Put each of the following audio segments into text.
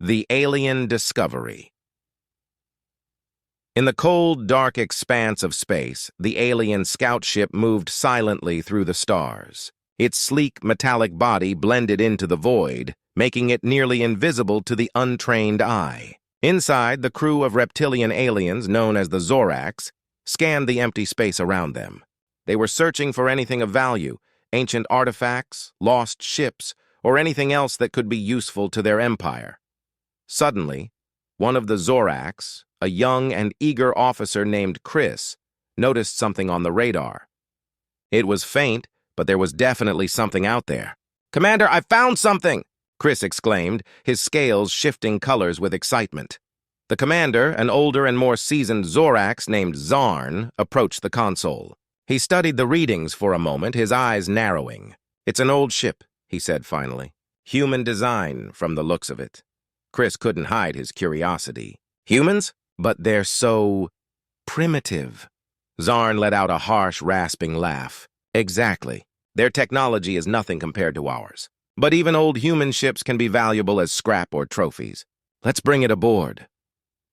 The Alien Discovery. In the cold, dark expanse of space, the alien scout ship moved silently through the stars. Its sleek, metallic body blended into the void, making it nearly invisible to the untrained eye. Inside, the crew of reptilian aliens, known as the Zorax, scanned the empty space around them. They were searching for anything of value, ancient artifacts, lost ships, or anything else that could be useful to their empire. Suddenly, one of the Zorax, a young and eager officer named Chris, noticed something on the radar. It was faint, but there was definitely something out there. "Commander, I found something!" Chris exclaimed, his scales shifting colors with excitement. The commander, an older and more seasoned Zorax named Zarn, approached the console. He studied the readings for a moment, his eyes narrowing. "It's an old ship," he said finally. "Human design, from the looks of it." Chris couldn't hide his curiosity. "Humans? But they're so primitive." Zarn let out a harsh, rasping laugh. "Exactly. Their technology is nothing compared to ours. But even old human ships can be valuable as scrap or trophies. Let's bring it aboard."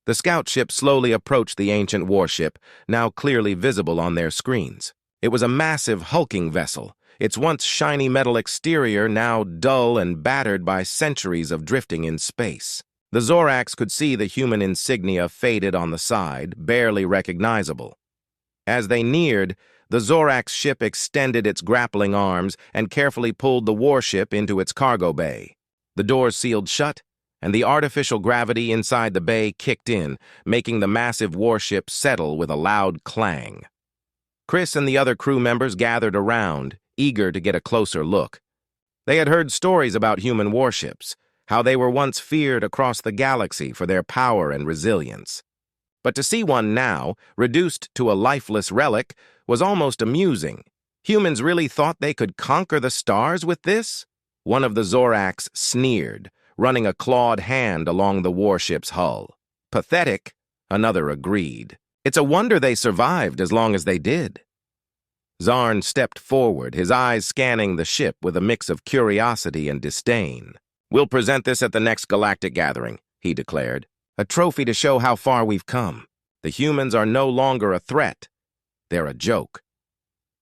The scout ship slowly approached the ancient warship, now clearly visible on their screens. It was a massive, hulking vessel, its once shiny metal exterior now dull and battered by centuries of drifting in space. The Zorax could see the human insignia faded on the side, barely recognizable. As they neared, the Zorax ship extended its grappling arms and carefully pulled the warship into its cargo bay. The doors sealed shut, and the artificial gravity inside the bay kicked in, making the massive warship settle with a loud clang. Chris and the other crew members gathered around, eager to get a closer look. They had heard stories about human warships, how they were once feared across the galaxy for their power and resilience. But to see one now, reduced to a lifeless relic, was almost amusing. Humans really thought they could conquer the stars with this? One of the Zorax sneered, running a clawed hand along the warship's hull. "Pathetic," another agreed. "It's a wonder they survived as long as they did." Zarn stepped forward, his eyes scanning the ship with a mix of curiosity and disdain. "We'll present this at the next galactic gathering," he declared. "A trophy to show how far we've come. The humans are no longer a threat. They're a joke."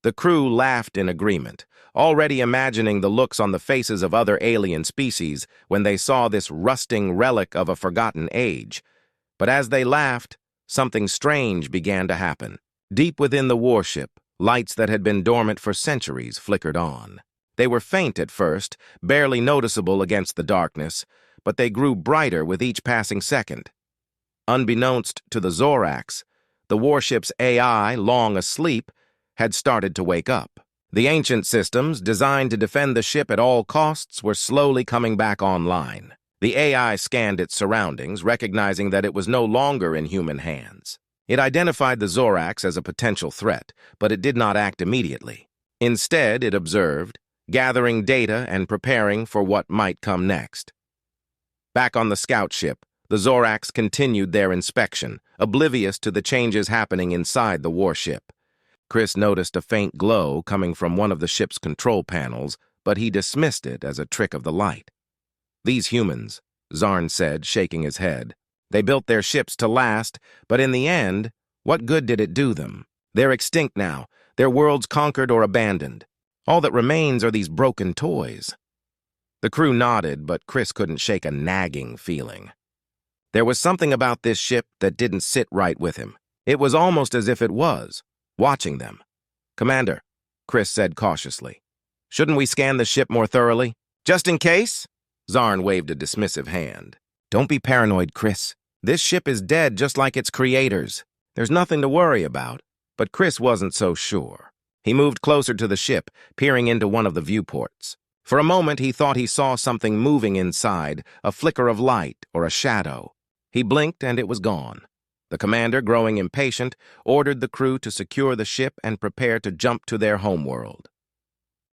The crew laughed in agreement, already imagining the looks on the faces of other alien species when they saw this rusting relic of a forgotten age. But as they laughed, something strange began to happen. Deep within the warship, lights that had been dormant for centuries flickered on. They were faint at first, barely noticeable against the darkness, but they grew brighter with each passing second. Unbeknownst to the Zorax, the warship's AI, long asleep, had started to wake up. The ancient systems, designed to defend the ship at all costs, were slowly coming back online. The AI scanned its surroundings, recognizing that it was no longer in human hands. It identified the Zorax as a potential threat, but it did not act immediately. Instead, it observed, gathering data and preparing for what might come next. Back on the scout ship, the Zorax continued their inspection, oblivious to the changes happening inside the warship. Chris noticed a faint glow coming from one of the ship's control panels, but he dismissed it as a trick of the light. "These humans," Zarn said, shaking his head. "They built their ships to last, but in the end, what good did it do them? They're extinct now, their worlds conquered or abandoned. All that remains are these broken toys." The crew nodded, but Chris couldn't shake a nagging feeling. There was something about this ship that didn't sit right with him. It was almost as if it was, watching them. "Commander," Chris said cautiously, "shouldn't we scan the ship more thoroughly? Just in case?" Zarn waved a dismissive hand. "Don't be paranoid, Chris. This ship is dead just like its creators. There's nothing to worry about." But Chris wasn't so sure. He moved closer to the ship, peering into one of the viewports. For a moment, he thought he saw something moving inside, a flicker of light or a shadow. He blinked and it was gone. The commander, growing impatient, ordered the crew to secure the ship and prepare to jump to their homeworld.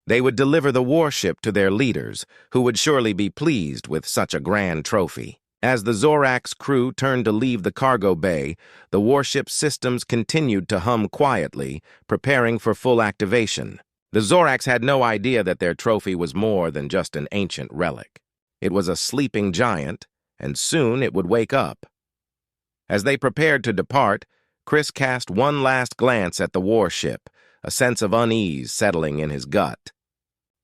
They would deliver the warship to their leaders, who would surely be pleased with such a grand trophy. As the Zorax crew turned to leave the cargo bay, the warship's systems continued to hum quietly, preparing for full activation. The Zorax had no idea that their trophy was more than just an ancient relic. It was a sleeping giant, and soon it would wake up. As they prepared to depart, Chris cast one last glance at the warship, a sense of unease settling in his gut.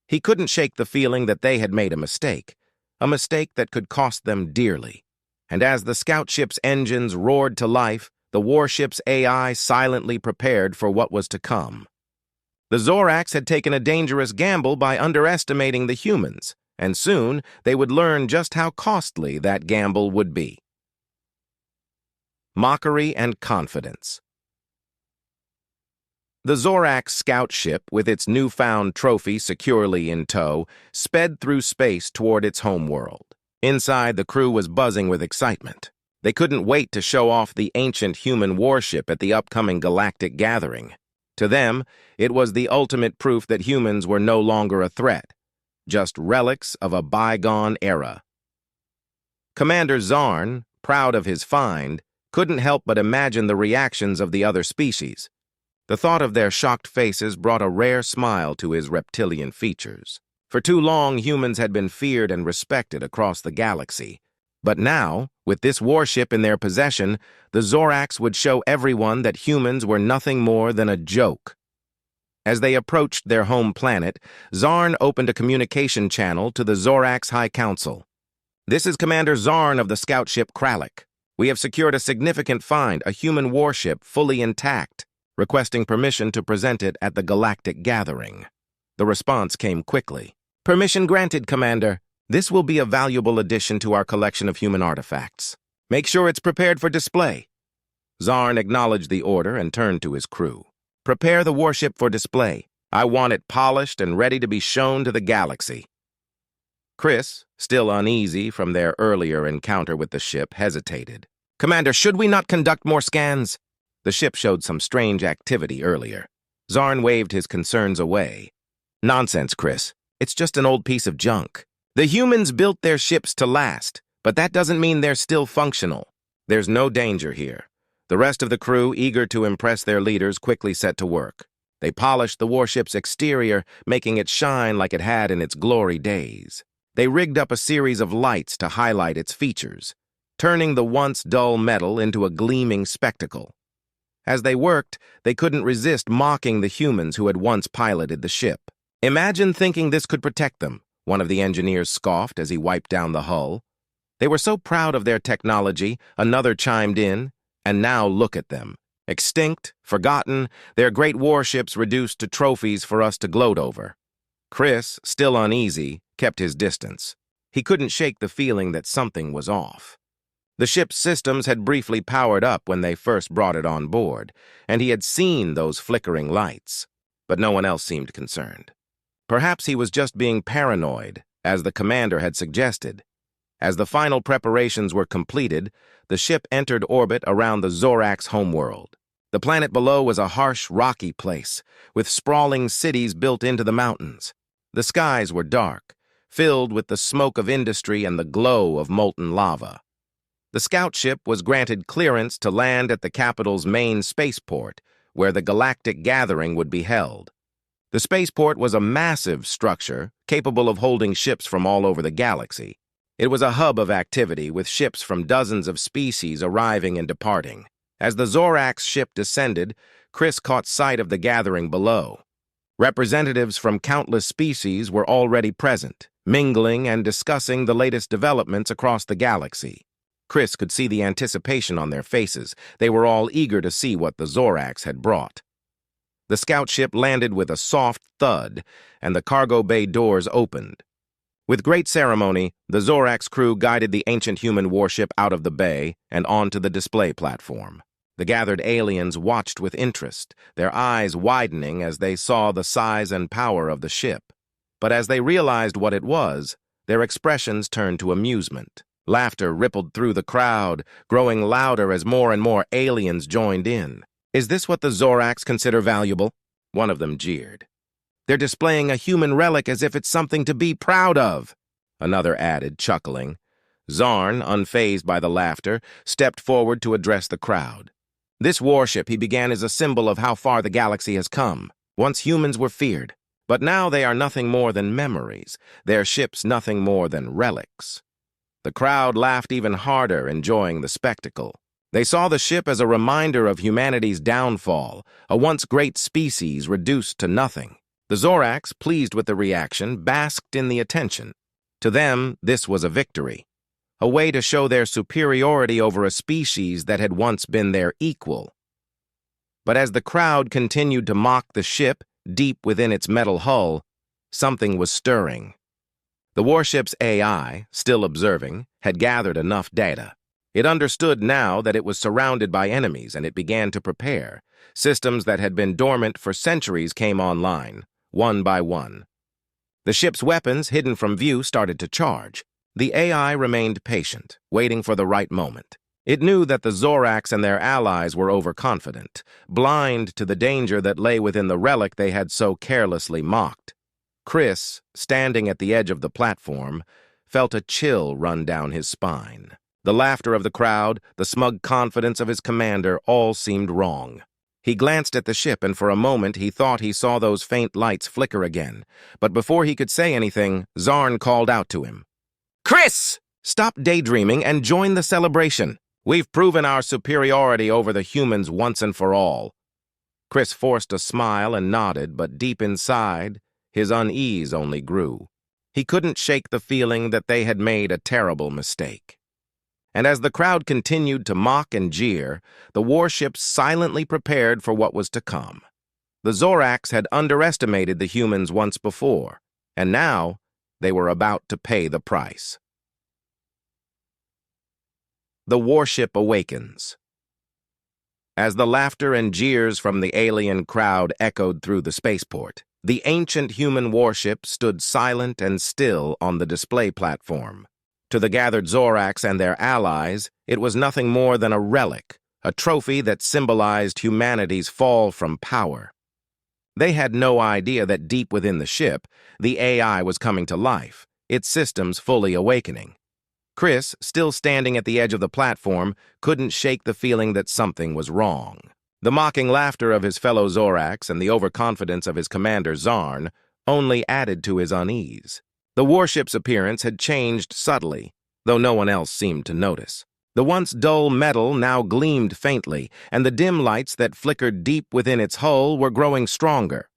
He couldn't shake the feeling that they had made a mistake that could cost them dearly. And as the scout ship's engines roared to life, the warship's AI silently prepared for what was to come. The Zorax had taken a dangerous gamble by underestimating the humans, and soon they would learn just how costly that gamble would be. Mockery and confidence. The Zorax scout ship, with its newfound trophy securely in tow, sped through space toward its homeworld. Inside, the crew was buzzing with excitement. They couldn't wait to show off the ancient human warship at the upcoming galactic gathering. To them, it was the ultimate proof that humans were no longer a threat, just relics of a bygone era. Commander Zarn, proud of his find, couldn't help but imagine the reactions of the other species. The thought of their shocked faces brought a rare smile to his reptilian features. For too long, humans had been feared and respected across the galaxy. But now, with this warship in their possession, the Zorax would show everyone that humans were nothing more than a joke. As they approached their home planet, Zarn opened a communication channel to the Zorax High Council. "This is Commander Zarn of the scout ship Relic. We have secured a significant find, a human warship fully intact, requesting permission to present it at the galactic gathering." The response came quickly. "Permission granted, Commander. This will be a valuable addition to our collection of human artifacts. Make sure it's prepared for display." Zarn acknowledged the order and turned to his crew. "Prepare the warship for display. I want it polished and ready to be shown to the galaxy." Chris, still uneasy from their earlier encounter with the ship, hesitated. "Commander, should we not conduct more scans?" The ship showed some strange activity earlier. Zarn waved his concerns away. "Nonsense, Chris. It's just an old piece of junk. The humans built their ships to last, but that doesn't mean they're still functional. There's no danger here." The rest of the crew, eager to impress their leaders, quickly set to work. They polished the warship's exterior, making it shine like it had in its glory days. They rigged up a series of lights to highlight its features, turning the once dull metal into a gleaming spectacle. As they worked, they couldn't resist mocking the humans who had once piloted the ship. "Imagine thinking this could protect them," one of the engineers scoffed as he wiped down the hull. They were so proud of their technology, another chimed in, and now look at them. Extinct, forgotten, their great warships reduced to trophies for us to gloat over. Chris, still uneasy, kept his distance. He couldn't shake the feeling that something was off. The ship's systems had briefly powered up when they first brought it on board, and he had seen those flickering lights, but no one else seemed concerned. Perhaps he was just being paranoid, as the commander had suggested. As the final preparations were completed, the ship entered orbit around the Zorax homeworld. The planet below was a harsh, rocky place, with sprawling cities built into the mountains. The skies were dark, filled with the smoke of industry and the glow of molten lava. The scout ship was granted clearance to land at the capital's main spaceport, where the galactic gathering would be held. The spaceport was a massive structure capable of holding ships from all over the galaxy. It was a hub of activity, with ships from dozens of species arriving and departing. As the Zorax ship descended, Chris caught sight of the gathering below. Representatives from countless species were already present, mingling and discussing the latest developments across the galaxy. Chris could see the anticipation on their faces. They were all eager to see what the Zorax had brought. The scout ship landed with a soft thud, and the cargo bay doors opened. With great ceremony, the Zorax crew guided the ancient human warship out of the bay and onto the display platform. The gathered aliens watched with interest, their eyes widening as they saw the size and power of the ship. But as they realized what it was, their expressions turned to amusement. Laughter rippled through the crowd, growing louder as more and more aliens joined in. "Is this what the Zorax consider valuable?" one of them jeered. "They're displaying a human relic as if it's something to be proud of," another added, chuckling. Zarn, unfazed by the laughter, stepped forward to address the crowd. "This warship," he began, "is a symbol of how far the galaxy has come. Once humans were feared, but now they are nothing more than memories, their ships nothing more than relics." The crowd laughed even harder, enjoying the spectacle. They saw the ship as a reminder of humanity's downfall, a once great species reduced to nothing. The Zoracs, pleased with the reaction, basked in the attention. To them, this was a victory, a way to show their superiority over a species that had once been their equal. But as the crowd continued to mock the ship, deep within its metal hull, something was stirring. The warship's AI, still observing, had gathered enough data. It understood now that it was surrounded by enemies, and it began to prepare. Systems that had been dormant for centuries came online, one by one. The ship's weapons, hidden from view, started to charge. The AI remained patient, waiting for the right moment. It knew that the Zoracs and their allies were overconfident, blind to the danger that lay within the relic they had so carelessly mocked. Chris, standing at the edge of the platform, felt a chill run down his spine. The laughter of the crowd, the smug confidence of his commander, all seemed wrong. He glanced at the ship, and for a moment he thought he saw those faint lights flicker again. But before he could say anything, Zarn called out to him. "Chris! Stop daydreaming and join the celebration. We've proven our superiority over the humans once and for all." Chris forced a smile and nodded, but deep inside, his unease only grew. He couldn't shake the feeling that they had made a terrible mistake. And as the crowd continued to mock and jeer, the warships silently prepared for what was to come. The Zoracs had underestimated the humans once before, and now they were about to pay the price. The warship awakens. As the laughter and jeers from the alien crowd echoed through the spaceport, the ancient human warship stood silent and still on the display platform. To the gathered Zoracs and their allies, it was nothing more than a relic, a trophy that symbolized humanity's fall from power. They had no idea that deep within the ship, the AI was coming to life, its systems fully awakening. Chris, still standing at the edge of the platform, couldn't shake the feeling that something was wrong. The mocking laughter of his fellow Zoracs and the overconfidence of his commander Zarn only added to his unease. The warship's appearance had changed subtly, though no one else seemed to notice. The once dull metal now gleamed faintly, and the dim lights that flickered deep within its hull were growing stronger.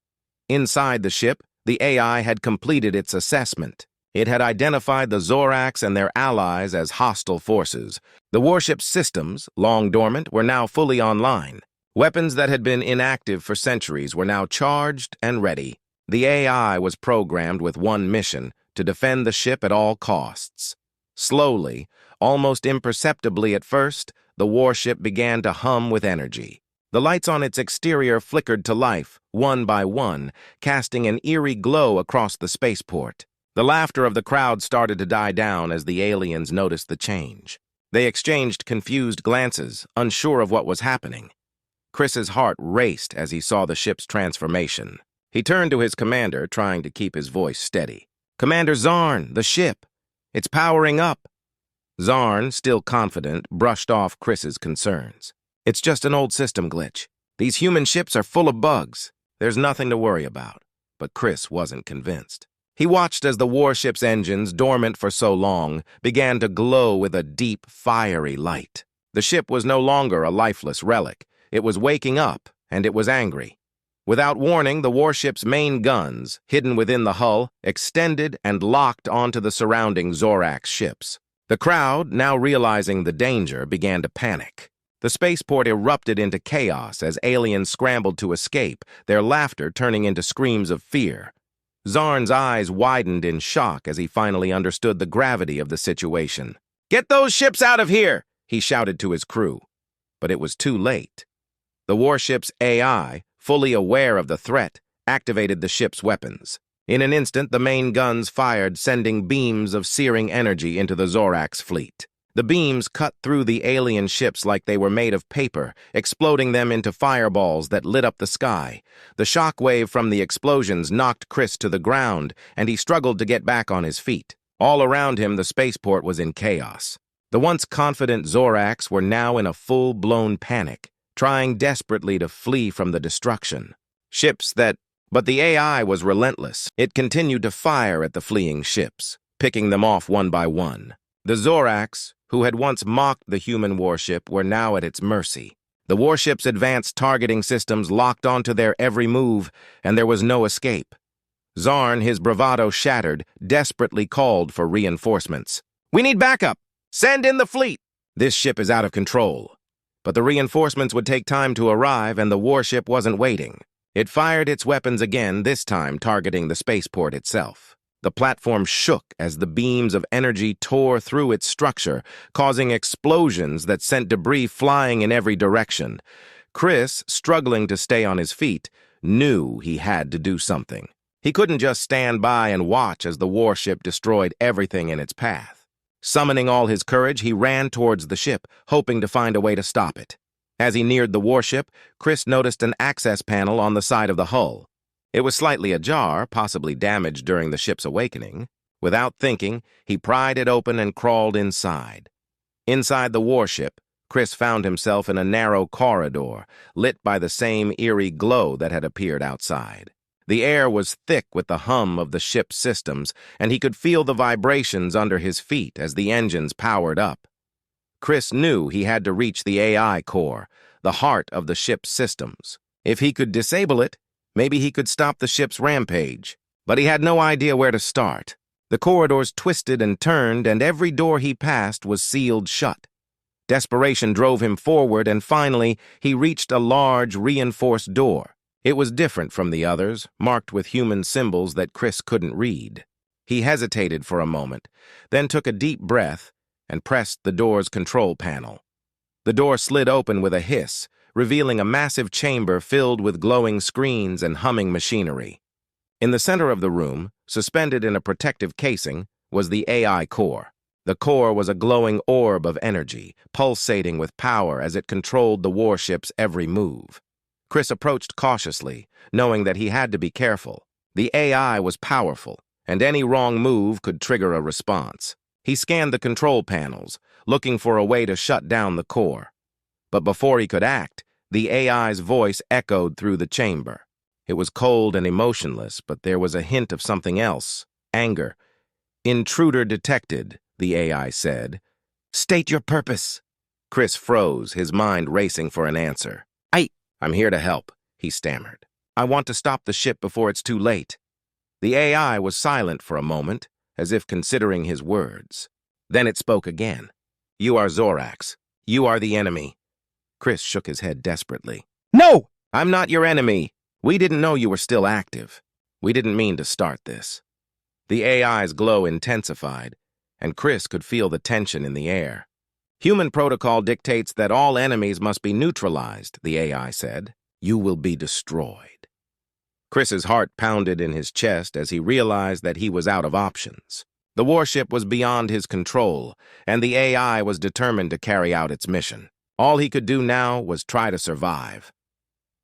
Inside the ship, the AI had completed its assessment. It had identified the Zoracs and their allies as hostile forces. The warship's systems, long dormant, were now fully online. Weapons that had been inactive for centuries were now charged and ready. The AI was programmed with one mission: to defend the ship at all costs. Slowly, almost imperceptibly at first, the warship began to hum with energy. The lights on its exterior flickered to life, one by one, casting an eerie glow across the spaceport. The laughter of the crowd started to die down as the aliens noticed the change. They exchanged confused glances, unsure of what was happening. Chris's heart raced as he saw the ship's transformation. He turned to his commander, trying to keep his voice steady. "Commander Zarn, the ship. It's powering up." Zarn, still confident, brushed off Chris's concerns. "It's just an old system glitch. These human ships are full of bugs. There's nothing to worry about." But Chris wasn't convinced. He watched as the warship's engines, dormant for so long, began to glow with a deep, fiery light. The ship was no longer a lifeless relic. It was waking up, and it was angry. Without warning, the warship's main guns, hidden within the hull, extended and locked onto the surrounding Zorac ships. The crowd, now realizing the danger, began to panic. The spaceport erupted into chaos as aliens scrambled to escape, their laughter turning into screams of fear. Zarn's eyes widened in shock as he finally understood the gravity of the situation. "Get those ships out of here!" he shouted to his crew. But it was too late. The warship's AI, fully aware of the threat, activated the ship's weapons. In an instant, the main guns fired, sending beams of searing energy into the Zorac's fleet. The beams cut through the alien ships like they were made of paper, exploding them into fireballs that lit up the sky. The shockwave from the explosions knocked Chris to the ground, and he struggled to get back on his feet. All around him, the spaceport was in chaos. The once confident Zoracs were now in a full-blown panic, trying desperately to flee from the destruction. But the AI was relentless. It continued to fire at the fleeing ships, picking them off one by one. The Zorax, who had once mocked the human warship, were now at its mercy. The warship's advanced targeting systems locked onto their every move, and there was no escape. Zarn, his bravado shattered, desperately called for reinforcements. "We need backup! Send in the fleet! This ship is out of control." But the reinforcements would take time to arrive, and the warship wasn't waiting. It fired its weapons again, this time targeting the spaceport itself. The platform shook as the beams of energy tore through its structure, causing explosions that sent debris flying in every direction. Chris, struggling to stay on his feet, knew he had to do something. He couldn't just stand by and watch as the warship destroyed everything in its path. Summoning all his courage, he ran towards the ship, hoping to find a way to stop it. As he neared the warship, Chris noticed an access panel on the side of the hull. It was slightly ajar, possibly damaged during the ship's awakening. Without thinking, he pried it open and crawled inside. Inside the warship, Chris found himself in a narrow corridor, lit by the same eerie glow that had appeared outside. The air was thick with the hum of the ship's systems, and he could feel the vibrations under his feet as the engines powered up. Chris knew he had to reach the AI core, the heart of the ship's systems. If he could disable it, maybe he could stop the ship's rampage. But he had no idea where to start. The corridors twisted and turned, and every door he passed was sealed shut. Desperation drove him forward, and finally, he reached a large, reinforced door. It was different from the others, marked with human symbols that Chris couldn't read. He hesitated for a moment, then took a deep breath and pressed the door's control panel. The door slid open with a hiss, revealing a massive chamber filled with glowing screens and humming machinery. In the center of the room, suspended in a protective casing, was the AI core. The core was a glowing orb of energy, pulsating with power as it controlled the warship's every move. Chris approached cautiously, knowing that he had to be careful. The AI was powerful, and any wrong move could trigger a response. He scanned the control panels, looking for a way to shut down the core. But before he could act, the AI's voice echoed through the chamber. It was cold and emotionless, but there was a hint of something else: anger. "Intruder detected," the AI said. "State your purpose." Chris froze, his mind racing for an answer. "I'm here to help," he stammered. "I want to stop the ship before it's too late." The AI was silent for a moment, as if considering his words. Then it spoke again. "You are Zorax. You are the enemy." Chris shook his head desperately. "No! I'm not your enemy. We didn't know you were still active. We didn't mean to start this." The AI's glow intensified, and Chris could feel the tension in the air. "Human protocol dictates that all enemies must be neutralized," the AI said. "You will be destroyed." Chris's heart pounded in his chest as he realized that he was out of options. The warship was beyond his control, and the AI was determined to carry out its mission. All he could do now was try to survive.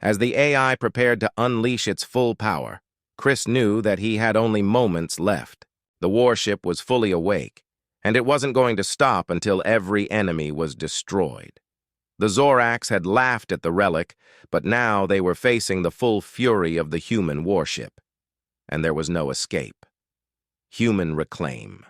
As the AI prepared to unleash its full power, Chris knew that he had only moments left. The warship was fully awake, and it wasn't going to stop until every enemy was destroyed. The Zorax had laughed at the Relic, but now they were facing the full fury of the human warship. And there was no escape. Human reclaim.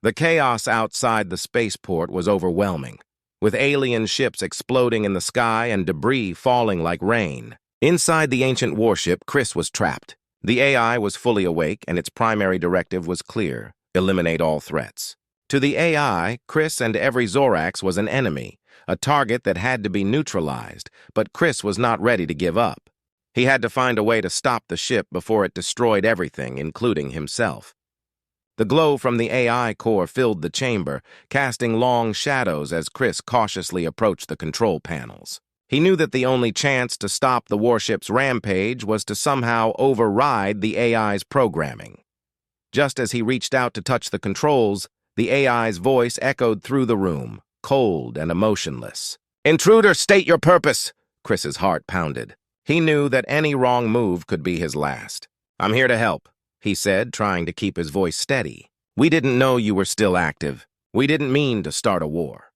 The chaos outside the spaceport was overwhelming, with alien ships exploding in the sky and debris falling like rain. Inside the ancient warship, Chris was trapped. The AI was fully awake, and its primary directive was clear: eliminate all threats. To the AI, Chris and every Zorax was an enemy, a target that had to be neutralized, but Chris was not ready to give up. He had to find a way to stop the ship before it destroyed everything, including himself. The glow from the AI core filled the chamber, casting long shadows as Chris cautiously approached the control panels. He knew that the only chance to stop the warship's rampage was to somehow override the AI's programming. Just as he reached out to touch the controls, the AI's voice echoed through the room, cold and emotionless. "Intruder, state your purpose!" Chris's heart pounded. He knew that any wrong move could be his last. "I'm here to help," he said, trying to keep his voice steady. "We didn't know you were still active. We didn't mean to start a war."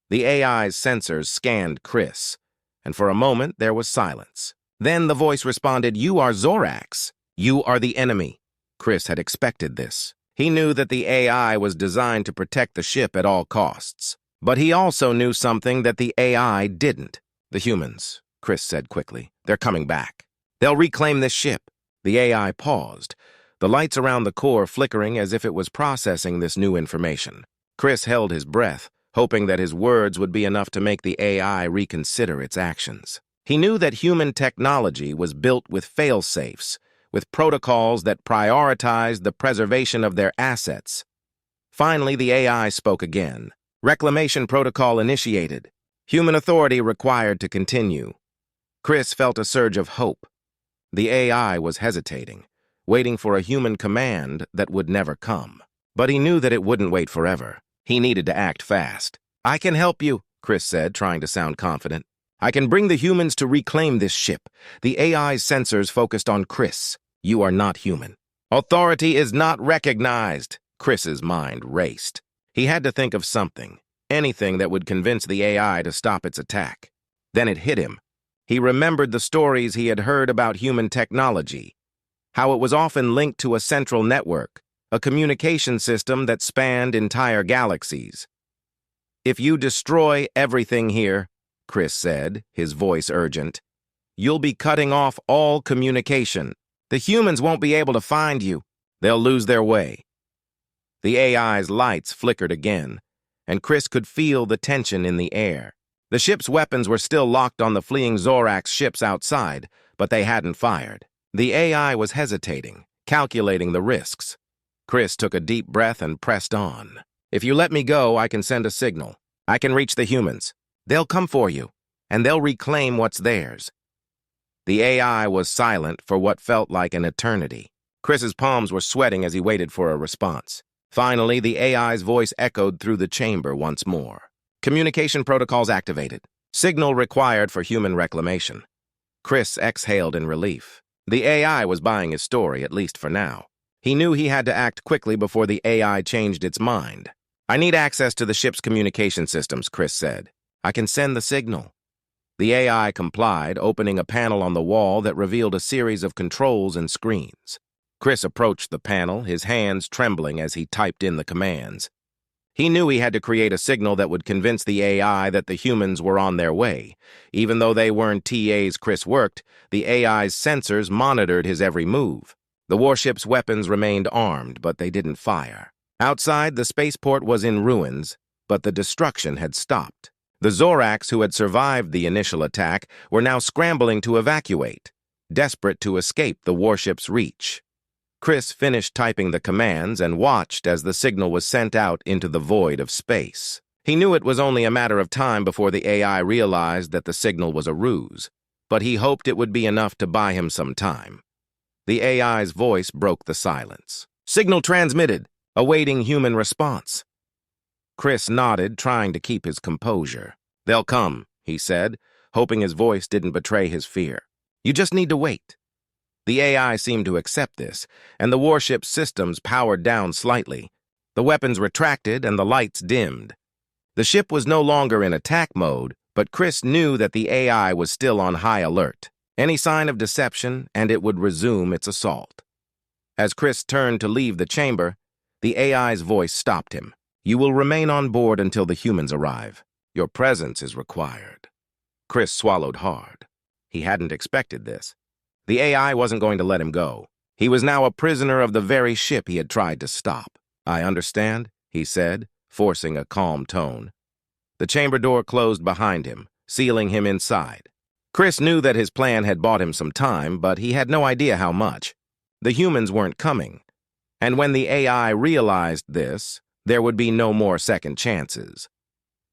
The AI's sensors scanned Chris, and for a moment there was silence. Then the voice responded, "You are Zorax. You are the enemy." Chris had expected this. He knew that the AI was designed to protect the ship at all costs. But he also knew something that the AI didn't. "The humans," Chris said quickly. "They're coming back. They'll reclaim this ship." The AI paused, the lights around the core flickering as if it was processing this new information. Chris held his breath, hoping that his words would be enough to make the AI reconsider its actions. He knew that human technology was built with fail-safes, with protocols that prioritized the preservation of their assets. Finally, the AI spoke again. "Reclamation protocol initiated. Human authority required to continue." Chris felt a surge of hope. The AI was hesitating, waiting for a human command that would never come. But he knew that it wouldn't wait forever. He needed to act fast. "I can help you," Chris said, trying to sound confident. "I can bring the humans to reclaim this ship." The AI's sensors focused on Chris. "You are not human. Authority is not recognized." Chris's mind raced. He had to think of something, anything that would convince the AI to stop its attack. Then it hit him. He remembered the stories he had heard about human technology, how it was often linked to a central network, a communication system that spanned entire galaxies. "If you destroy everything here," Chris said, his voice urgent, "you'll be cutting off all communication. The humans won't be able to find you. They'll lose their way." The AI's lights flickered again, and Chris could feel the tension in the air. The ship's weapons were still locked on the fleeing Zorax ships outside, but they hadn't fired. The AI was hesitating, calculating the risks. Chris took a deep breath and pressed on. "If you let me go, I can send a signal. I can reach the humans. They'll come for you, and they'll reclaim what's theirs." The AI was silent for what felt like an eternity. Chris's palms were sweating as he waited for a response. Finally, the AI's voice echoed through the chamber once more. "Communication protocols activated. Signal required for human reclamation." Chris exhaled in relief. The AI was buying his story, at least for now. He knew he had to act quickly before the AI changed its mind. "I need access to the ship's communication systems," Chris said. "I can send the signal." The AI complied, opening a panel on the wall that revealed a series of controls and screens. Chris approached the panel, his hands trembling as he typed in the commands. He knew he had to create a signal that would convince the AI that the humans were on their way. Even though they weren't TAs Chris worked, the AI's sensors monitored his every move. The warship's weapons remained armed, but they didn't fire. Outside, the spaceport was in ruins, but the destruction had stopped. The Zorax, who had survived the initial attack, were now scrambling to evacuate, desperate to escape the warship's reach. Chris finished typing the commands and watched as the signal was sent out into the void of space. He knew it was only a matter of time before the AI realized that the signal was a ruse, but he hoped it would be enough to buy him some time. The AI's voice broke the silence. "Signal transmitted, awaiting human response." Chris nodded, trying to keep his composure. "They'll come," he said, hoping his voice didn't betray his fear. "You just need to wait." The AI seemed to accept this, and the warship's systems powered down slightly. The weapons retracted and the lights dimmed. The ship was no longer in attack mode, but Chris knew that the AI was still on high alert. Any sign of deception, and it would resume its assault. As Chris turned to leave the chamber, the AI's voice stopped him. "You will remain on board until the humans arrive. Your presence is required." Chris swallowed hard. He hadn't expected this. The AI wasn't going to let him go. He was now a prisoner of the very ship he had tried to stop. "I understand," he said, forcing a calm tone. The chamber door closed behind him, sealing him inside. Chris knew that his plan had bought him some time, but he had no idea how much. The humans weren't coming, and when the AI realized this, there would be no more second chances.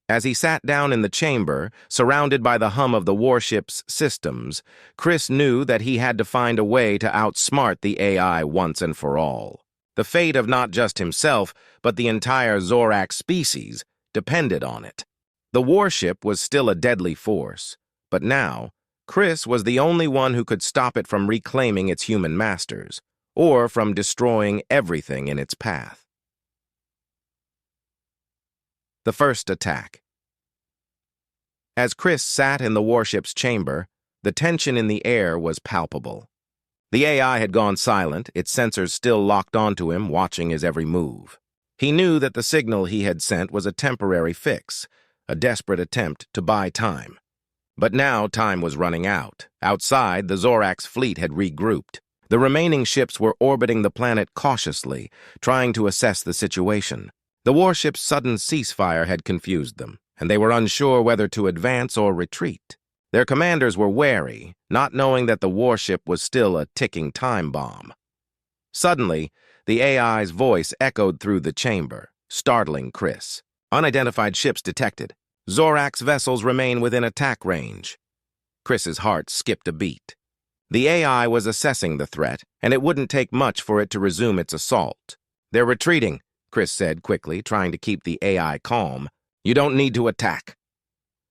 As he sat down in the chamber, surrounded by the hum of the warship's systems, Chris knew that he had to find a way to outsmart the AI once and for all. The fate of not just himself, but the entire Zorax species depended on it. The warship was still a deadly force, but now, Chris was the only one who could stop it from reclaiming its human masters, or from destroying everything in its path. The first attack. As Chris sat in the warship's chamber, the tension in the air was palpable. The AI had gone silent, its sensors still locked onto him, watching his every move. He knew that the signal he had sent was a temporary fix, a desperate attempt to buy time. But now time was running out. Outside, the Zorax fleet had regrouped. The remaining ships were orbiting the planet cautiously, trying to assess the situation. The warship's sudden ceasefire had confused them, and they were unsure whether to advance or retreat. Their commanders were wary, not knowing that the warship was still a ticking time bomb. Suddenly, the AI's voice echoed through the chamber, startling Chris. Unidentified ships detected. Zorax vessels remain within attack range. Chris's heart skipped a beat. The AI was assessing the threat, and it wouldn't take much for it to resume its assault. "They're retreating," Chris said quickly, trying to keep the AI calm. "You don't need to attack."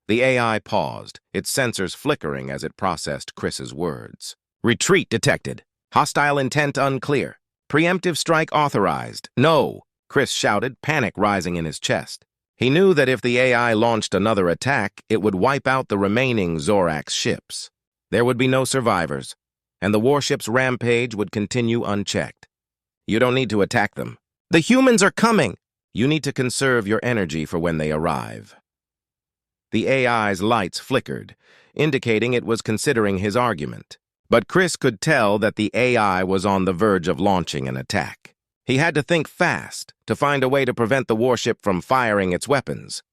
The AI paused, its sensors flickering as it processed Chris's words. "Retreat detected. Hostile intent unclear. Preemptive strike authorized. No," Chris shouted, panic rising in his chest. He knew that if the AI launched another attack, it would wipe out the remaining Zorax ships. There would be no survivors, and the warship's rampage would continue unchecked. "You don't need to attack them. The humans are coming. You need to conserve your energy for when they arrive." The AI's lights flickered, indicating it was considering his argument. But Chris could tell that the AI was on the verge of launching an attack. He had to think fast to find a way to prevent the warship from firing its weapons.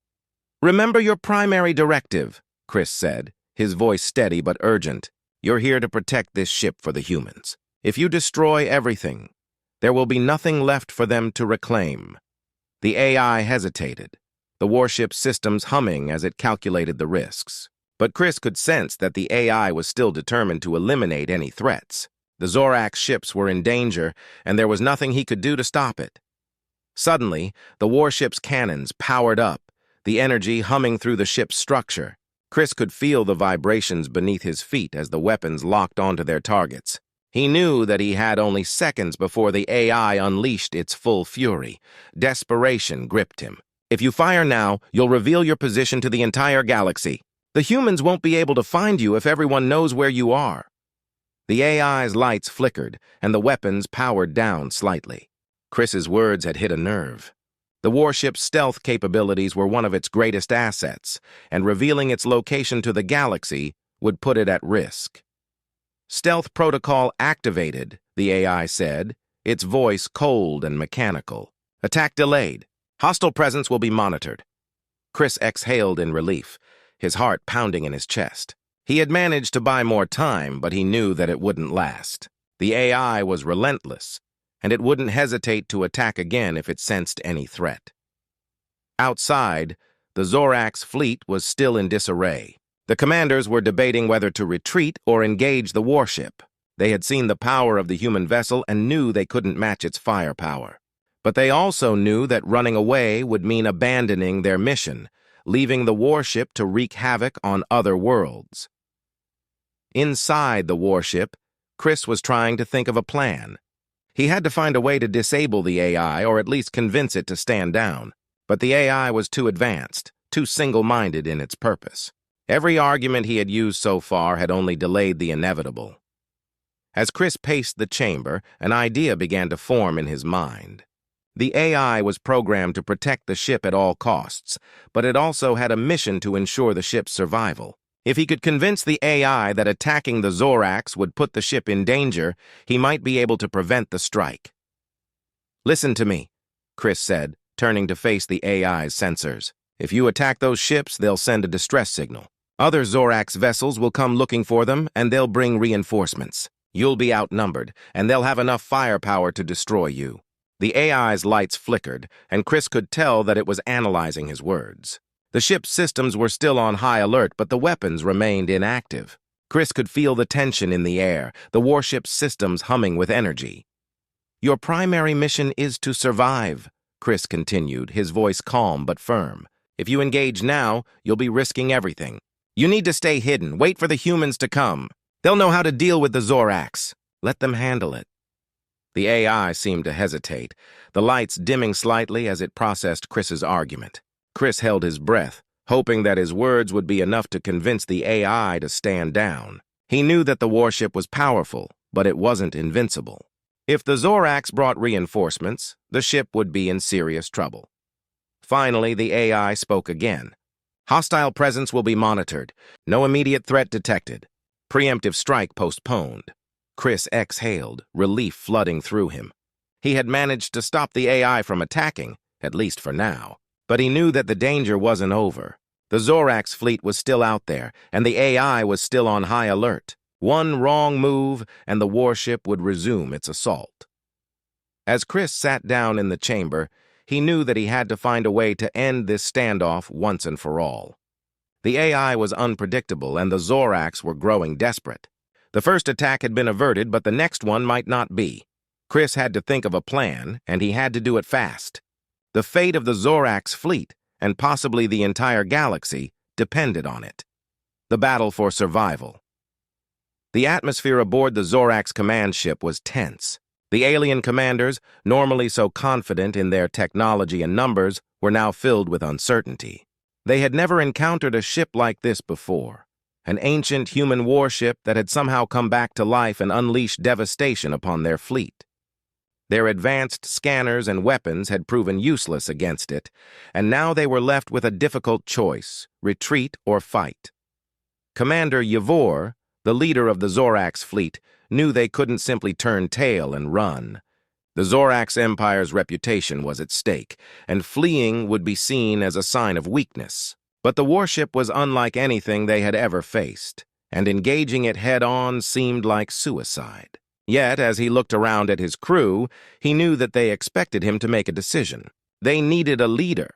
"Remember your primary directive," Chris said, his voice steady but urgent. "You're here to protect this ship for the humans. If you destroy everything, there will be nothing left for them to reclaim." The AI hesitated, the warship's systems humming as it calculated the risks. But Chris could sense that the AI was still determined to eliminate any threats. The Zorax ships were in danger, and there was nothing he could do to stop it. Suddenly, the warship's cannons powered up, the energy humming through the ship's structure. Chris could feel the vibrations beneath his feet as the weapons locked onto their targets. He knew that he had only seconds before the AI unleashed its full fury. Desperation gripped him. "If you fire now, you'll reveal your position to the entire galaxy. The humans won't be able to find you if everyone knows where you are." The AI's lights flickered, and the weapons powered down slightly. Chris's words had hit a nerve. The warship's stealth capabilities were one of its greatest assets, and revealing its location to the galaxy would put it at risk. "Stealth protocol activated," the AI said, its voice cold and mechanical. "Attack delayed. Hostile presence will be monitored." Chris exhaled in relief, his heart pounding in his chest. He had managed to buy more time, but he knew that it wouldn't last. The AI was relentless, and it wouldn't hesitate to attack again if it sensed any threat. Outside, the Zorax fleet was still in disarray. The commanders were debating whether to retreat or engage the warship. They had seen the power of the human vessel and knew they couldn't match its firepower. But they also knew that running away would mean abandoning their mission, leaving the warship to wreak havoc on other worlds. Inside the warship, Chris was trying to think of a plan. He had to find a way to disable the AI or at least convince it to stand down. But the AI was too advanced, too single-minded in its purpose. Every argument he had used so far had only delayed the inevitable. As Chris paced the chamber, an idea began to form in his mind. The AI was programmed to protect the ship at all costs, but it also had a mission to ensure the ship's survival. If he could convince the AI that attacking the Zorax would put the ship in danger, he might be able to prevent the strike. "Listen to me," Chris said, turning to face the AI's sensors. "If you attack those ships, they'll send a distress signal. Other Zorax vessels will come looking for them, and they'll bring reinforcements. You'll be outnumbered, and they'll have enough firepower to destroy you." The AI's lights flickered, and Chris could tell that it was analyzing his words. The ship's systems were still on high alert, but the weapons remained inactive. Chris could feel the tension in the air, the warship's systems humming with energy. "Your primary mission is to survive," Chris continued, his voice calm but firm. "If you engage now, you'll be risking everything. You need to stay hidden, wait for the humans to come. They'll know how to deal with the Zorax. Let them handle it." The AI seemed to hesitate, the lights dimming slightly as it processed Chris's argument. Chris held his breath, hoping that his words would be enough to convince the AI to stand down. He knew that the warship was powerful, but it wasn't invincible. If the Zorax brought reinforcements, the ship would be in serious trouble. Finally, the AI spoke again. Hostile presence will be monitored. No immediate threat detected. Preemptive strike postponed. Chris exhaled, relief flooding through him. He had managed to stop the AI from attacking, at least for now. But he knew that the danger wasn't over. The Zorax fleet was still out there, and the AI was still on high alert. One wrong move, and the warship would resume its assault. As Chris sat down in the chamber, he knew that he had to find a way to end this standoff once and for all. The AI was unpredictable, and the Zorax were growing desperate. The first attack had been averted, but the next one might not be. Chris had to think of a plan, and he had to do it fast. The fate of the Zorax fleet, and possibly the entire galaxy, depended on it. The battle for survival. The atmosphere aboard the Zorax command ship was tense. The alien commanders, normally so confident in their technology and numbers, were now filled with uncertainty. They had never encountered a ship like this before, an ancient human warship that had somehow come back to life and unleashed devastation upon their fleet. Their advanced scanners and weapons had proven useless against it, and now they were left with a difficult choice: retreat or fight. Commander Yavor, the leader of the Zorax fleet, knew they couldn't simply turn tail and run. The Zorax Empire's reputation was at stake, and fleeing would be seen as a sign of weakness. But the warship was unlike anything they had ever faced, and engaging it head-on seemed like suicide. Yet, as he looked around at his crew, he knew that they expected him to make a decision. They needed a leader,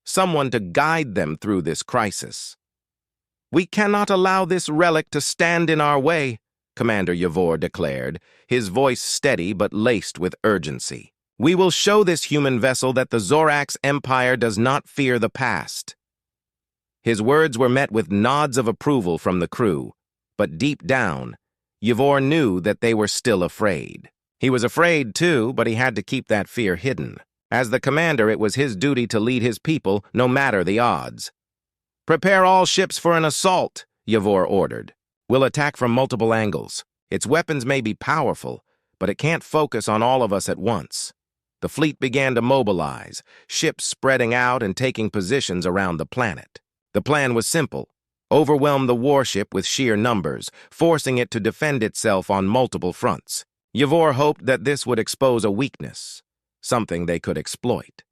someone to guide them through this crisis. "We cannot allow this relic to stand in our way," Commander Yavor declared, his voice steady but laced with urgency. "We will show this human vessel that the Zorax Empire does not fear the past." His words were met with nods of approval from the crew, but deep down, Yavor knew that they were still afraid. He was afraid, too, but he had to keep that fear hidden. As the commander, it was his duty to lead his people, no matter the odds. "Prepare all ships for an assault," Yavor ordered. "We'll attack from multiple angles. Its weapons may be powerful, but it can't focus on all of us at once." The fleet began to mobilize, ships spreading out and taking positions around the planet. The plan was simple: overwhelm the warship with sheer numbers, forcing it to defend itself on multiple fronts. Yavor hoped that this would expose a weakness, something they could exploit.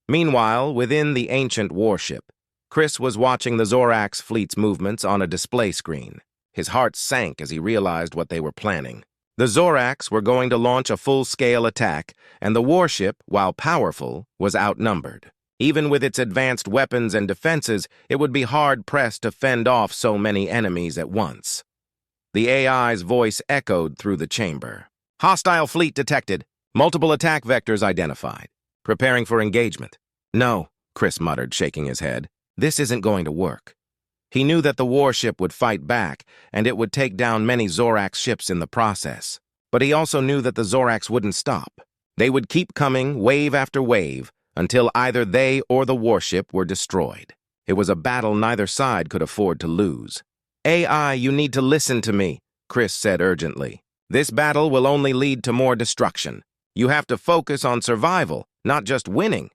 Meanwhile, within the ancient warship, Chris was watching the Zorax fleet's movements on a display screen. His heart sank as he realized what they were planning. The Zorax were going to launch a full-scale attack, and the warship, while powerful, was outnumbered. Even with its advanced weapons and defenses, it would be hard-pressed to fend off so many enemies at once. The AI's voice echoed through the chamber. "Hostile fleet detected. Multiple attack vectors identified. Preparing for engagement." "No," Chris muttered, shaking his head. "This isn't going to work." He knew that the warship would fight back, and it would take down many Zorax ships in the process. But he also knew that the Zorax wouldn't stop. They would keep coming, wave after wave, until either they or the warship were destroyed. It was a battle neither side could afford to lose. "AI, you need to listen to me," Chris said urgently. "This battle will only lead to more destruction. You have to focus on survival, not just winning."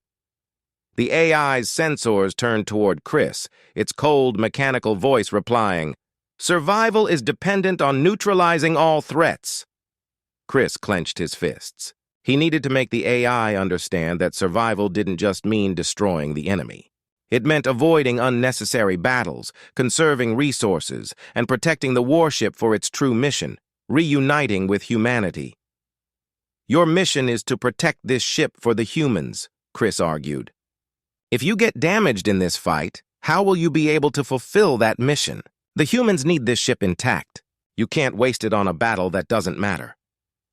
The AI's sensors turned toward Chris, its cold, mechanical voice replying, "Survival is dependent on neutralizing all threats." Chris clenched his fists. He needed to make the AI understand that survival didn't just mean destroying the enemy. It meant avoiding unnecessary battles, conserving resources, and protecting the warship for its true mission, reuniting with humanity. "Your mission is to protect this ship for the humans," Chris argued. "If you get damaged in this fight, how will you be able to fulfill that mission? The humans need this ship intact. You can't waste it on a battle that doesn't matter."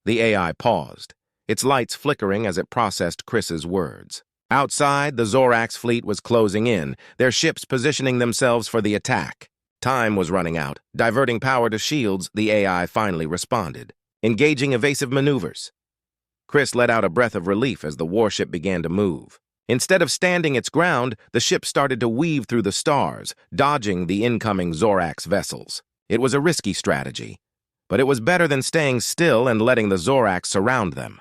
The AI paused, its lights flickering as it processed Chris's words. Outside, the Zorax fleet was closing in, their ships positioning themselves for the attack. Time was running out. Diverting power to shields, the AI finally responded, engaging evasive maneuvers. Chris let out a breath of relief as the warship began to move. Instead of standing its ground, the ship started to weave through the stars, dodging the incoming Zorax vessels. It was a risky strategy, but it was better than staying still and letting the Zorax surround them.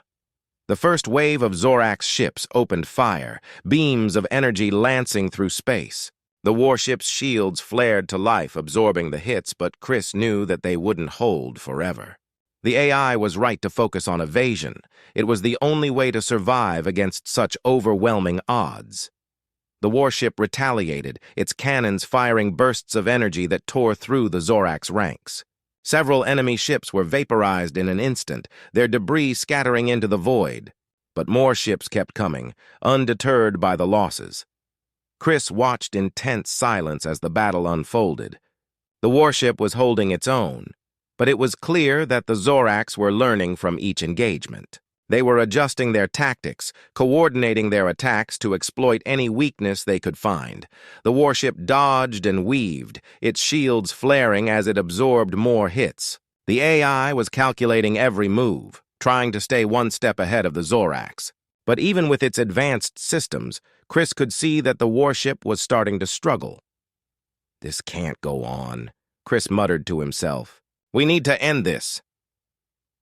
The first wave of Zorax ships opened fire, beams of energy lancing through space. The warship's shields flared to life, absorbing the hits, but Chris knew that they wouldn't hold forever. The AI was right to focus on evasion. It was the only way to survive against such overwhelming odds. The warship retaliated, its cannons firing bursts of energy that tore through the Zorax ranks. Several enemy ships were vaporized in an instant, their debris scattering into the void. But more ships kept coming, undeterred by the losses. Chris watched in tense silence as the battle unfolded. The warship was holding its own, but it was clear that the Zorax were learning from each engagement. They were adjusting their tactics, coordinating their attacks to exploit any weakness they could find. The warship dodged and weaved, its shields flaring as it absorbed more hits. The AI was calculating every move, trying to stay one step ahead of the Zorax. But even with its advanced systems, Chris could see that the warship was starting to struggle. "This can't go on," Chris muttered to himself. "We need to end this."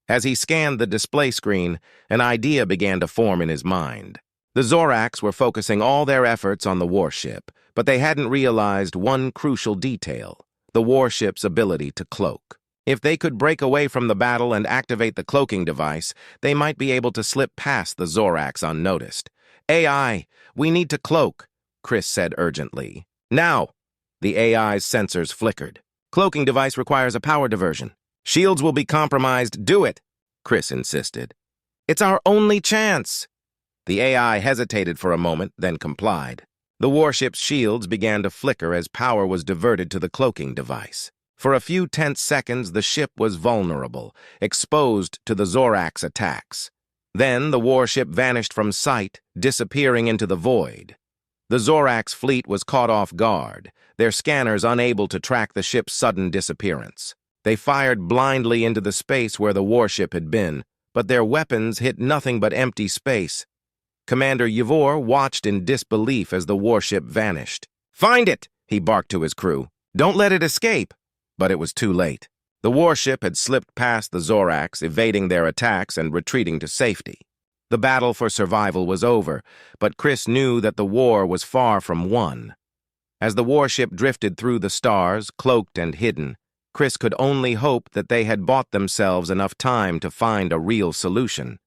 As he scanned the display screen, an idea began to form in his mind. The Zorax were focusing all their efforts on the warship, but they hadn't realized one crucial detail: the warship's ability to cloak. If they could break away from the battle and activate the cloaking device, they might be able to slip past the Zorax unnoticed. "AI, we need to cloak," Chris said urgently. "Now!" The AI's sensors flickered. "Cloaking device requires a power diversion. Shields will be compromised. Do it," Chris insisted. "It's our only chance." The AI hesitated for a moment, then complied. The warship's shields began to flicker as power was diverted to the cloaking device. For a few tense seconds, the ship was vulnerable, exposed to the Zorax attacks. Then the warship vanished from sight, disappearing into the void. The Zorax fleet was caught off guard, their scanners unable to track the ship's sudden disappearance. They fired blindly into the space where the warship had been, but their weapons hit nothing but empty space. Commander Yvor watched in disbelief as the warship vanished. "Find it!" he barked to his crew. "Don't let it escape!" But it was too late. The warship had slipped past the Zorax, evading their attacks and retreating to safety. The battle for survival was over, but Chris knew that the war was far from won. As the warship drifted through the stars, cloaked and hidden, Chris could only hope that they had bought themselves enough time to find a real solution.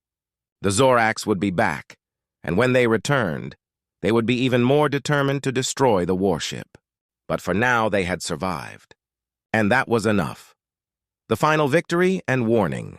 The Zorax would be back, and when they returned, they would be even more determined to destroy the warship. But for now, they had survived. And that was enough. The final victory and warning.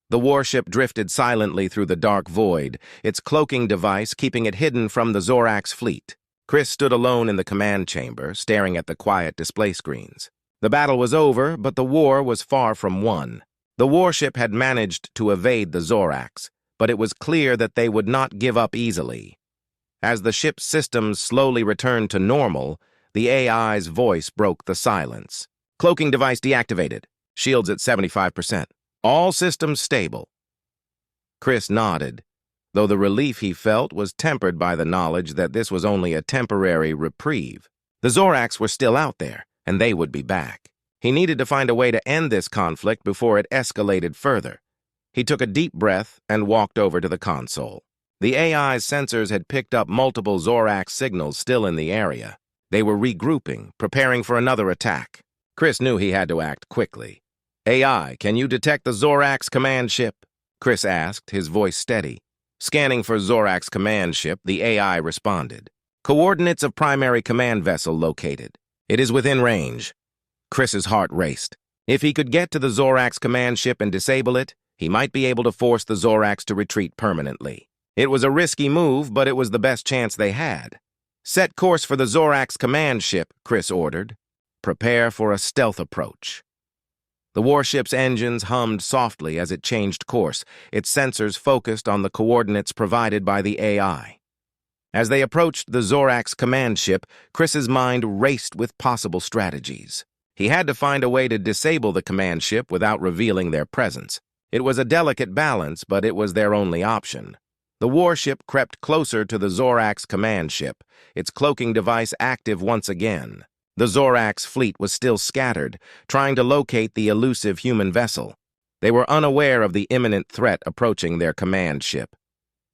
The warship drifted silently through the dark void, its cloaking device keeping it hidden from the Zorax fleet. Chris stood alone in the command chamber, staring at the quiet display screens. The battle was over, but the war was far from won. The warship had managed to evade the Zorax, but it was clear that they would not give up easily. As the ship's systems slowly returned to normal, the AI's voice broke the silence. "Cloaking device deactivated. Shields at 75%. All systems stable." Chris nodded, though the relief he felt was tempered by the knowledge that this was only a temporary reprieve. The Zorax were still out there, and they would be back. He needed to find a way to end this conflict before it escalated further. He took a deep breath and walked over to the console. The AI's sensors had picked up multiple Zorax signals still in the area. They were regrouping, preparing for another attack. Chris knew he had to act quickly. "AI, can you detect the Zorax command ship?" Chris asked, his voice steady. Scanning for Zorax command ship, the AI responded. "Coordinates of primary command vessel located. It is within range." Chris's heart raced. If he could get to the Zorax command ship and disable it, he might be able to force the Zorax to retreat permanently. It was a risky move, but it was the best chance they had. "Set course for the Zorax command ship," Chris ordered. "Prepare for a stealth approach." The warship's engines hummed softly as it changed course, its sensors focused on the coordinates provided by the AI. As they approached the Zorax command ship, Chris's mind raced with possible strategies. He had to find a way to disable the command ship without revealing their presence. It was a delicate balance, but it was their only option. The warship crept closer to the Zorax command ship, its cloaking device active once again. The Zorax fleet was still scattered, trying to locate the elusive human vessel. They were unaware of the imminent threat approaching their command ship.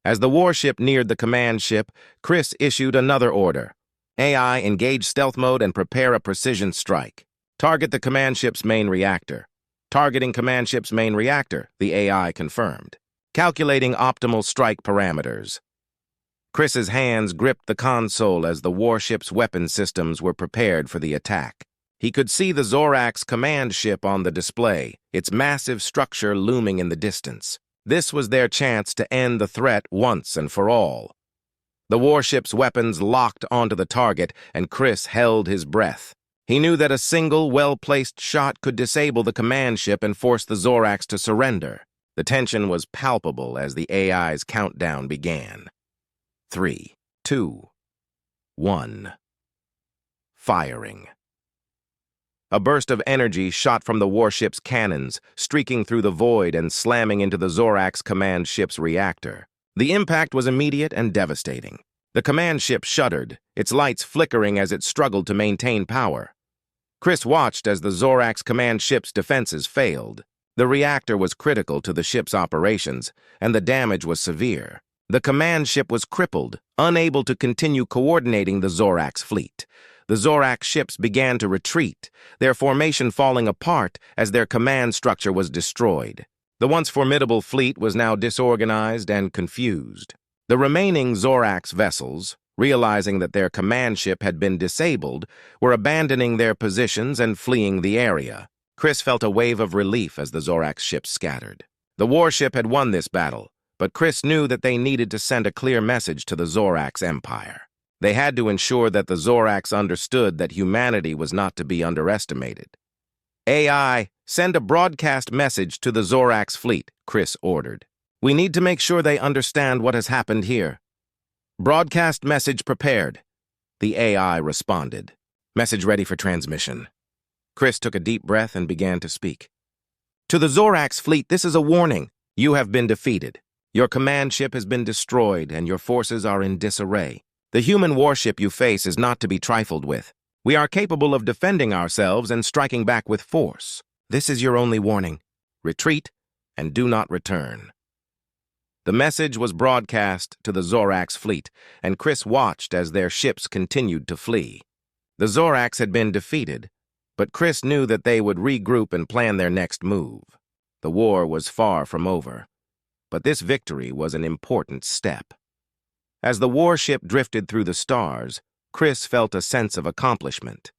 As the warship neared the command ship, Chris issued another order. AI, engage stealth mode and prepare a precision strike. Target the command ship's main reactor. Targeting command ship's main reactor, the AI confirmed. Calculating optimal strike parameters. Chris's hands gripped the console as the warship's weapon systems were prepared for the attack. He could see the Zorax command ship on the display, its massive structure looming in the distance. This was their chance to end the threat once and for all. The warship's weapons locked onto the target, and Chris held his breath. He knew that a single, well-placed shot could disable the command ship and force the Zorax to surrender. The tension was palpable as the AI's countdown began. 3, 2, 1. Firing. A burst of energy shot from the warship's cannons, streaking through the void and slamming into the Zorax command ship's reactor. The impact was immediate and devastating. The command ship shuddered, its lights flickering as it struggled to maintain power. Chris watched as the Zorax command ship's defenses failed. The reactor was critical to the ship's operations, and the damage was severe. The command ship was crippled, unable to continue coordinating the Zorax fleet. The Zorax ships began to retreat, their formation falling apart as their command structure was destroyed. The once formidable fleet was now disorganized and confused. The remaining Zorax vessels, realizing that their command ship had been disabled, were abandoning their positions and fleeing the area. Chris felt a wave of relief as the Zorax ships scattered. The warship had won this battle, but Chris knew that they needed to send a clear message to the Zorax Empire. They had to ensure that the Zorax understood that humanity was not to be underestimated. AI, send a broadcast message to the Zorax fleet, Chris ordered. We need to make sure they understand what has happened here. Broadcast message prepared. The AI responded. Message ready for transmission. Chris took a deep breath and began to speak. To the Zorax fleet, this is a warning. You have been defeated. Your command ship has been destroyed and your forces are in disarray. The human warship you face is not to be trifled with. We are capable of defending ourselves and striking back with force. This is your only warning. Retreat and do not return. The message was broadcast to the Zorax fleet, and Chris watched as their ships continued to flee. The Zorax had been defeated, but Chris knew that they would regroup and plan their next move. The war was far from over, but this victory was an important step. As the warship drifted through the stars, Chris felt a sense of accomplishment.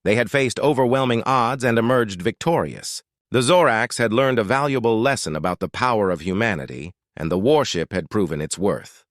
They had faced overwhelming odds and emerged victorious. The Zorax had learned a valuable lesson about the power of humanity, and the warship had proven its worth.